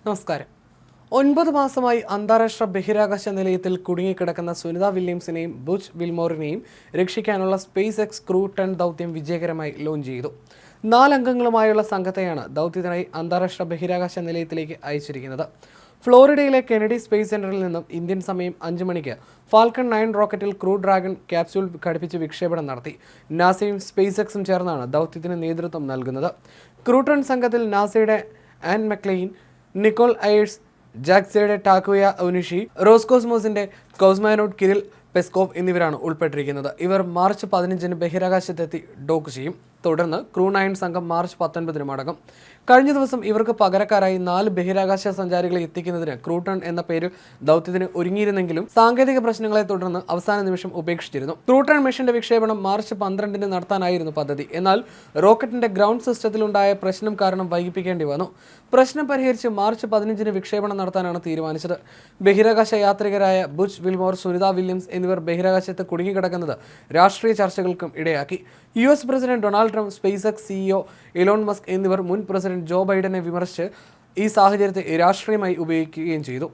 നമസ്കാരം. 9 മാസമായി അന്താരാഷ്ട്ര ബഹിരാകാശ നിലയത്തിൽ കുടുങ്ങിക്കിടക്കുന്ന സുനിത വില്യംസിനെയും ബുച്ച് വിൽമോറിനെയും രക്ഷിക്കാനുള്ള സ്പേസ് എക്സ് ക്രൂ 10 ദൗത്യം വിജയകരമായി ലോഞ്ച് ചെയ്തു. 4 അംഗങ്ങളുമായുള്ള സംഘത്തെയാണ് ദൗത്യത്തിനായി അന്താരാഷ്ട്ര ബഹിരാകാശ നിലയത്തിലേക്ക് അയച്ചിരിക്കുന്നത്. ഫ്ലോറിഡയിലെ കെനഡി സ്പേസ് സെന്ററിൽ നിന്നും ഇന്ത്യൻ സമയം 5 മണിക്ക് ഫാൽക്കൺ 9 റോക്കറ്റിൽ ക്രൂ ഡ്രാഗൺ ക്യാപ്സ്യൂൾ ഘടിപ്പിച്ച് വിക്ഷേപണം നടത്തി. നാസയും സ്പേസ് എക്സും ചേർന്നാണ് ദൗത്യത്തിന് നേതൃത്വം നൽകുന്നത്. ക്രൂ 10 സംഘത്തിൽ നാസയുടെ ആൻ മക്ലെയിൻ, നിക്കോൾ ഐയേഴ്സ്, ജാക്സയുടെ ടാക്കുയ ഔനിഷി, റോസ്കോസ്മോസിന്റെ കോസ്മോനോട്ട് കിരിൽ പെസ്കോവ് എന്നിവരാണ് ഉൾപ്പെട്ടിരിക്കുന്നത്. ഇവർ മാർച്ച് 15-ന് ബഹിരാകാശത്തെത്തി ഡോക്ക് ചെയ്യും. തുടർന്ന് ക്രൂ 9 സംഘം മാർച്ച് 19-ന് മടങ്ങും. കഴിഞ്ഞ ദിവസം ഇവർക്ക് പകരക്കാരായി 4 ബഹിരാകാശ സഞ്ചാരികളെ എത്തിക്കുന്നതിന് ക്രൂ 10 എന്ന പേരിൽ ദൗത്യത്തിന് ഒരുങ്ങിയിരുന്നെങ്കിലും സാങ്കേതിക പ്രശ്നങ്ങളെ തുടർന്ന് അവസാന നിമിഷം ഉപേക്ഷിച്ചിരുന്നു. ക്രൂ 10 മിഷന്റെ വിക്ഷേപണം മാർച്ച് 12-ന് നടത്താനായിരുന്നു പദ്ധതി. എന്നാൽ റോക്കറ്റിന്റെ ഗ്രൗണ്ട് സിസ്റ്റത്തിലുണ്ടായ പ്രശ്നം കാരണം വൈകിപ്പിക്കേണ്ടി വന്നു. പ്രശ്നം പരിഹരിച്ച് മാർച്ച് 15-ന് വിക്ഷേപണം നടത്താനാണ് തീരുമാനിച്ചത്. ബഹിരാകാശ യാത്രികരായ ബുച്ച് വിൽമോർ, സുനിത വില്യംസ് എന്നിവർ ബഹിരാകാശത്ത് കുടുങ്ങിക്കിടക്കുന്നത് രാഷ്ട്രീയ ചർച്ചകൾക്കും ഇടയാക്കി. US president Donald Trump, SpaceX CEO Elon Musk എന്നിവർ മുൻ പ്രസിഡന്റ് ജോ ബൈഡനെ വിമർശിച്ച് ഈ സാഹചര്യത്തെ രാഷ്ട്രീയമായി ഉപയോഗിക്കുകയും ചെയ്തു.